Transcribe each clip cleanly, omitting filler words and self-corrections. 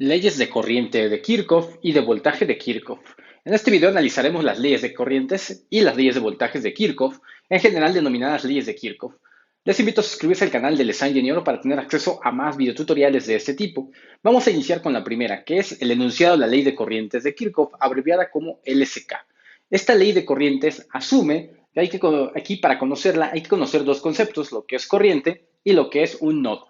Leyes de corriente de Kirchhoff y de voltaje de Kirchhoff. En este video analizaremos las leyes de corrientes y las leyes de voltajes de Kirchhoff, en general denominadas leyes de Kirchhoff. Les invito a suscribirse al canal de Les Ingeniero para tener acceso a más videotutoriales de este tipo. Vamos a iniciar con la primera, que es el enunciado de la ley de corrientes de Kirchhoff, abreviada como LSK. Esta ley de corrientes asume que aquí para conocerla hay que conocer dos conceptos, lo que es corriente y lo que es un nodo.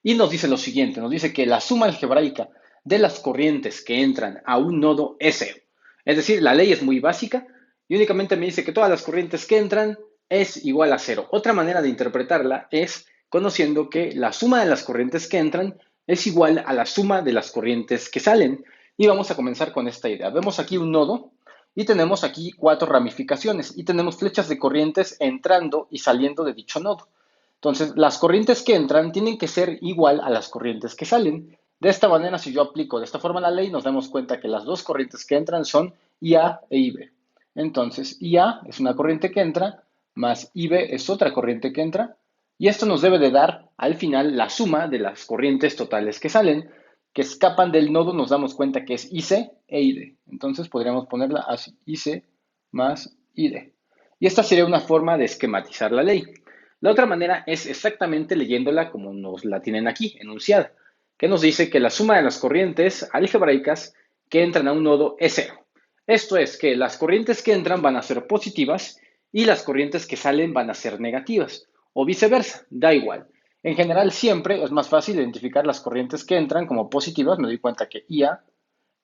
Y nos dice lo siguiente, nos dice que la suma algebraica de las corrientes que entran a un nodo es cero. Es decir, la ley es muy básica y únicamente me dice que todas las corrientes que entran es igual a cero. Otra manera de interpretarla es conociendo que la suma de las corrientes que entran es igual a la suma de las corrientes que salen. Y vamos a comenzar con esta idea. Vemos aquí un nodo y tenemos aquí cuatro ramificaciones y tenemos flechas de corrientes entrando y saliendo de dicho nodo. Entonces, las corrientes que entran tienen que ser igual a las corrientes que salen. De esta manera, si yo aplico de esta forma la ley, nos damos cuenta que las dos corrientes que entran son IA e IB. Entonces, IA es una corriente que entra, más IB es otra corriente que entra, y esto nos debe de dar al final la suma de las corrientes totales que salen, que escapan del nodo, nos damos cuenta que es IC e ID. Entonces podríamos ponerla así, IC más ID. Y esta sería una forma de esquematizar la ley. La otra manera es exactamente leyéndola como nos la tienen aquí, enunciada, que nos dice que la suma de las corrientes algebraicas que entran a un nodo es cero. Esto es que las corrientes que entran van a ser positivas y las corrientes que salen van a ser negativas, o viceversa, da igual. En general siempre es más fácil identificar las corrientes que entran como positivas, me doy cuenta que IA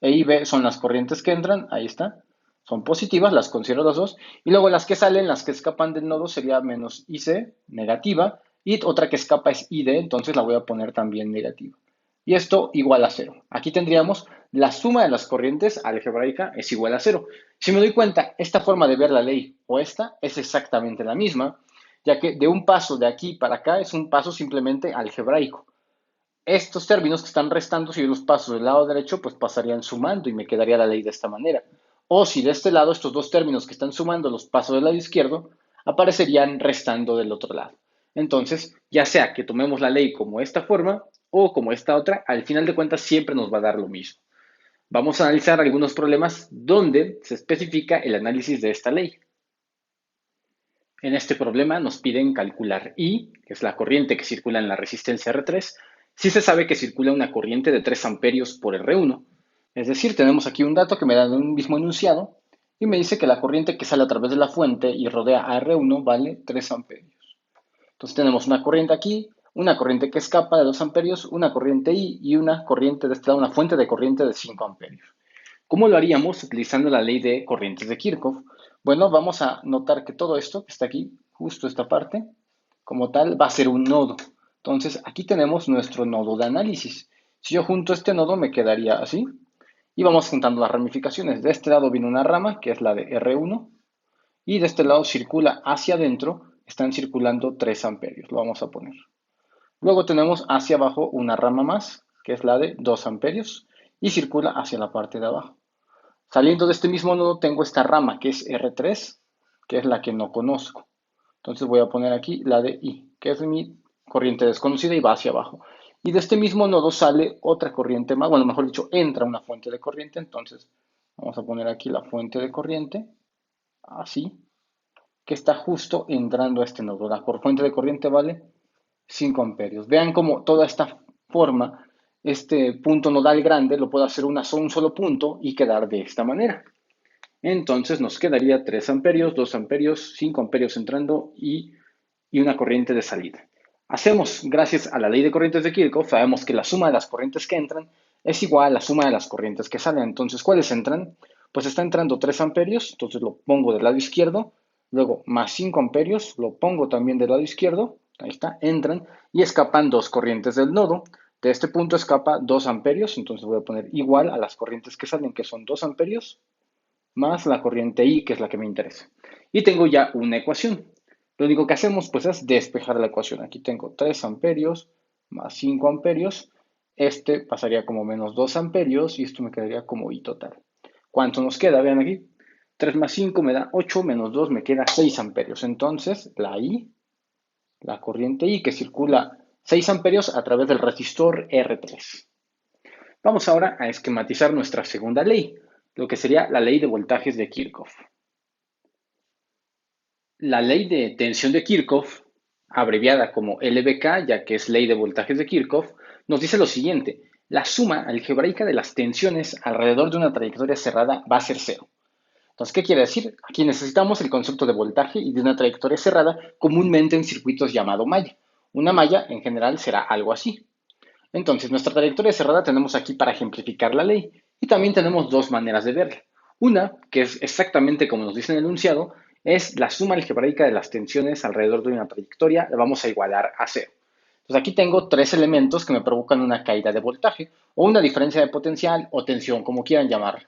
e IB son las corrientes que entran, ahí está, son positivas, las considero las dos, y luego las que salen, las que escapan del nodo sería menos IC, negativa, y otra que escapa es ID, entonces la voy a poner también negativa. Y esto igual a cero. Aquí tendríamos la suma de las corrientes algebraica es igual a cero. Si me doy cuenta, esta forma de ver la ley o esta es exactamente la misma, ya que de un paso de aquí para acá es un paso simplemente algebraico. Estos términos que están restando, si yo los paso del lado derecho, pues pasarían sumando y me quedaría la ley de esta manera. O si de este lado estos dos términos que están sumando los paso del lado izquierdo, aparecerían restando del otro lado. Entonces, ya sea que tomemos la ley como esta forma o como esta otra, al final de cuentas siempre nos va a dar lo mismo. Vamos a analizar algunos problemas donde se especifica el análisis de esta ley. En este problema nos piden calcular I, que es la corriente que circula en la resistencia R3, si se sabe que circula una corriente de 3 amperios por R1. Es decir, tenemos aquí un dato que me da un mismo enunciado y me dice que la corriente que sale a través de la fuente y rodea a R1 vale 3 amperios. Entonces tenemos una corriente aquí, una corriente que escapa de 2 amperios, una corriente I y una corriente de este lado, una fuente de corriente de 5 amperios. ¿Cómo lo haríamos utilizando la ley de corrientes de Kirchhoff? Bueno, vamos a notar que todo esto que está aquí, justo esta parte, como tal, va a ser un nodo. Entonces, aquí tenemos nuestro nodo de análisis. Si yo junto este nodo, me quedaría así. Y vamos juntando las ramificaciones. De este lado viene una rama, que es la de R1, y de este lado circula hacia adentro, están circulando 3 amperios. Lo vamos a poner. Luego tenemos hacia abajo una rama más, que es la de 2 amperios, y circula hacia la parte de abajo. Saliendo de este mismo nodo tengo esta rama que es R3, que es la que no conozco. Entonces voy a poner aquí la de I, que es mi corriente desconocida y va hacia abajo. Y de este mismo nodo sale otra corriente más, bueno, mejor dicho, entra una fuente de corriente. Entonces vamos a poner aquí la fuente de corriente, así, que está justo entrando a este nodo. La fuente de corriente vale 5 amperios. Vean cómo toda esta forma, este punto nodal grande, lo puedo hacer un solo punto y quedar de esta manera. Entonces nos quedaría 3 amperios, 2 amperios, 5 amperios entrando y una corriente de salida. Hacemos, gracias a la ley de corrientes de Kirchhoff, sabemos que la suma de las corrientes que entran es igual a la suma de las corrientes que salen. Entonces, ¿cuáles entran? Pues está entrando 3 amperios, entonces lo pongo del lado izquierdo, luego más 5 amperios, lo pongo también del lado izquierdo, ahí está, entran y escapan dos corrientes del nodo. De este punto escapa 2 amperios, entonces voy a poner igual a las corrientes que salen, que son 2 amperios, más la corriente I, que es la que me interesa. Y tengo ya una ecuación. Lo único que hacemos pues es despejar la ecuación. Aquí tengo 3 amperios más 5 amperios. Este pasaría como menos 2 amperios y esto me quedaría como I total. ¿Cuánto nos queda? Vean aquí. 3 más 5 me da 8, menos 2 me queda 6 amperios. Entonces la I, la corriente I que circula 6 amperios a través del resistor R3. Vamos ahora a esquematizar nuestra segunda ley, lo que sería la ley de voltajes de Kirchhoff. La ley de tensión de Kirchhoff, abreviada como LVK, ya que es ley de voltajes de Kirchhoff, nos dice lo siguiente: la suma algebraica de las tensiones alrededor de una trayectoria cerrada va a ser cero. Entonces, ¿qué quiere decir? Aquí necesitamos el concepto de voltaje y de una trayectoria cerrada, comúnmente en circuitos llamado malla. Una malla, en general, será algo así. Entonces, nuestra trayectoria cerrada tenemos aquí para ejemplificar la ley. Y también tenemos dos maneras de verla. Una, que es exactamente como nos dice en el enunciado, es la suma algebraica de las tensiones alrededor de una trayectoria, la vamos a igualar a cero. Entonces, aquí tengo tres elementos que me provocan una caída de voltaje, o una diferencia de potencial, o tensión, como quieran llamarla.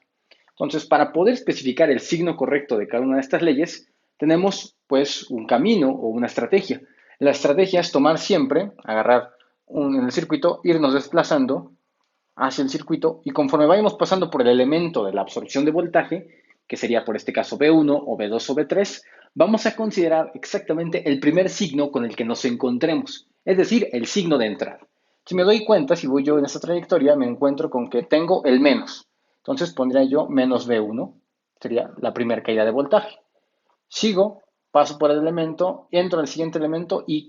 Entonces, para poder especificar el signo correcto de cada una de estas leyes, tenemos pues un camino o una estrategia. La estrategia es tomar siempre, agarrar en el circuito, irnos desplazando hacia el circuito y conforme vayamos pasando por el elemento de la absorción de voltaje, que sería por este caso B1 o B2 o B3, vamos a considerar exactamente el primer signo con el que nos encontremos, es decir, el signo de entrada. Si me doy cuenta, si voy yo en esta trayectoria, me encuentro con que tengo el menos. Entonces pondría yo menos B1, sería la primera caída de voltaje. Sigo, paso por el elemento, entro al siguiente elemento y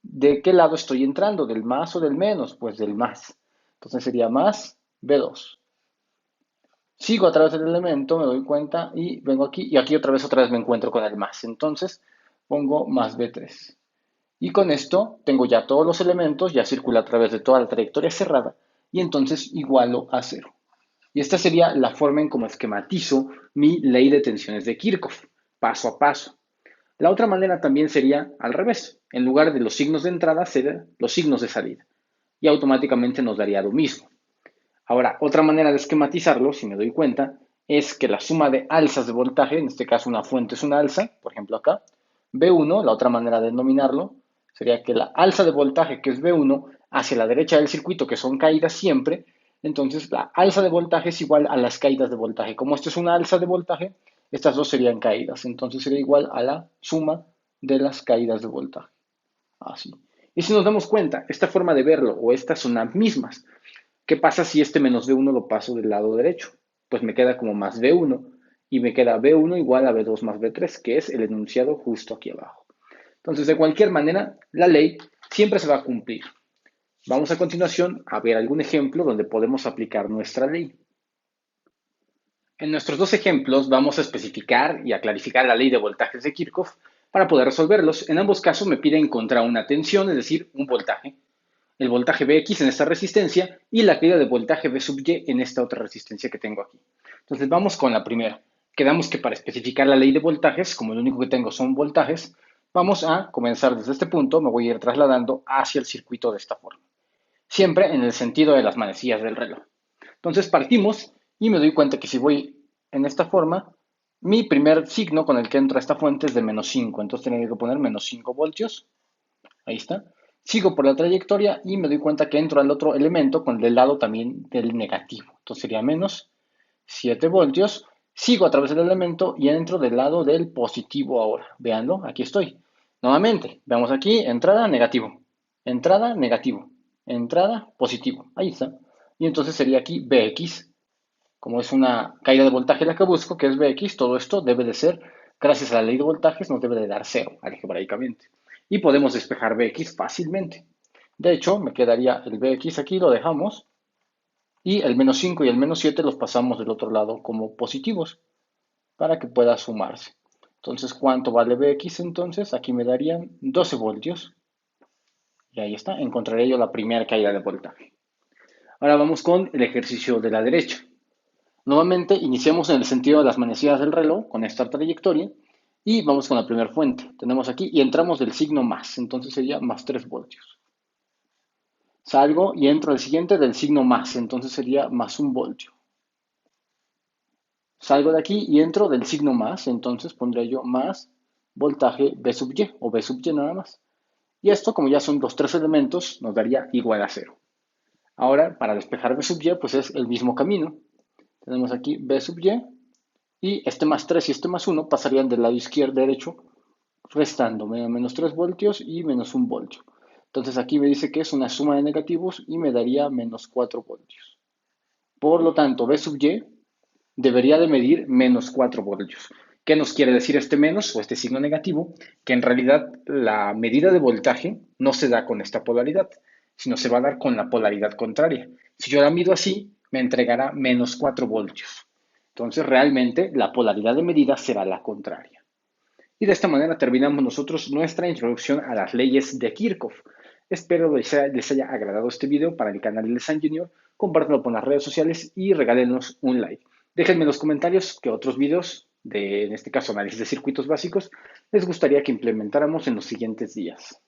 ¿de qué lado estoy entrando? ¿Del más o del menos? Pues del más. Entonces sería más B2. Sigo a través del elemento, me doy cuenta y vengo aquí y aquí otra vez me encuentro con el más. Entonces pongo más B3. Y con esto tengo ya todos los elementos, ya circula a través de toda la trayectoria cerrada y entonces igualo a cero. Y esta sería la forma en cómo esquematizo mi ley de tensiones de Kirchhoff, paso a paso. La otra manera también sería al revés. En lugar de los signos de entrada, serían los signos de salida. Y automáticamente nos daría lo mismo. Ahora, otra manera de esquematizarlo, si me doy cuenta, es que la suma de alzas de voltaje, en este caso una fuente es una alza, por ejemplo acá, B1, la otra manera de denominarlo, sería que la alza de voltaje, que es B1, hacia la derecha del circuito, que son caídas siempre, entonces la alza de voltaje es igual a las caídas de voltaje. Como esto es una alza de voltaje, estas dos serían caídas, entonces sería igual a la suma de las caídas de voltaje. Así. Y si nos damos cuenta, esta forma de verlo o estas son las mismas. ¿Qué pasa si este menos B1 lo paso del lado derecho? Pues me queda como más B1 y me queda B1 igual a B2 más B3, que es el enunciado justo aquí abajo. Entonces, de cualquier manera, la ley siempre se va a cumplir. Vamos a continuación a ver algún ejemplo donde podemos aplicar nuestra ley. En nuestros dos ejemplos vamos a especificar y a clarificar la ley de voltajes de Kirchhoff para poder resolverlos. En ambos casos me pide encontrar una tensión, es decir, un voltaje, el voltaje Vx en esta resistencia y la caída de voltaje V sub y en esta otra resistencia que tengo aquí. Entonces vamos con la primera. Quedamos que para especificar la ley de voltajes, como lo único que tengo son voltajes, vamos a comenzar desde este punto, me voy a ir trasladando hacia el circuito de esta forma. Siempre en el sentido de las manecillas del reloj. Entonces partimos y me doy cuenta que si voy en esta forma, mi primer signo con el que entro a esta fuente es de menos 5. Entonces tengo que poner menos 5 voltios. Ahí está. Sigo por la trayectoria y me doy cuenta que entro al otro elemento con el lado también del negativo. Entonces sería menos 7 voltios. Sigo a través del elemento y entro del lado del positivo ahora. Veanlo, aquí estoy. Nuevamente, veamos aquí, entrada, negativo. Entrada, negativo. Entrada, positivo. Ahí está. Y entonces sería aquí Bx. Como es una caída de voltaje la que busco, que es Bx, todo esto debe de ser, gracias a la ley de voltajes, nos debe de dar cero algebraicamente. Y podemos despejar Bx fácilmente. De hecho, me quedaría el Bx aquí, lo dejamos, y el menos 5 y el menos 7 los pasamos del otro lado como positivos, para que pueda sumarse. Entonces, ¿cuánto vale Bx entonces? Aquí me darían 12 voltios. Y ahí está, encontraré yo la primera caída de voltaje. Ahora vamos con el ejercicio de la derecha. Nuevamente iniciamos en el sentido de las manecillas del reloj con esta trayectoria y vamos con la primera fuente. Tenemos aquí y entramos del signo más, entonces sería más 3 voltios. Salgo y entro al siguiente del signo más, entonces sería más 1 voltio. Salgo de aquí y entro del signo más, entonces pondré yo más voltaje V sub Y o V sub Y nada más. Y esto, como ya son los tres elementos, nos daría igual a cero. Ahora, para despejar V sub Y, pues es el mismo camino. Tenemos aquí V sub Y y este más 3 y este más 1 pasarían del lado izquierdo derecho, restando menos 3 voltios y menos 1 voltio. Entonces aquí me dice que es una suma de negativos y me daría menos 4 voltios. Por lo tanto, V sub Y debería de medir menos 4 voltios. ¿Qué nos quiere decir este menos o este signo negativo? Que en realidad la medida de voltaje no se da con esta polaridad, sino se va a dar con la polaridad contraria. Si yo la mido así, me entregará menos 4 voltios. Entonces, realmente la polaridad de medida será la contraria. Y de esta manera terminamos nosotros nuestra introducción a las leyes de Kirchhoff. Espero les haya agradado este video para el canal de San Junior. Compártanlo por las redes sociales y regálenos un like. Déjenme en los comentarios qué otros videos en este caso, análisis de circuitos básicos, les gustaría que implementáramos en los siguientes días.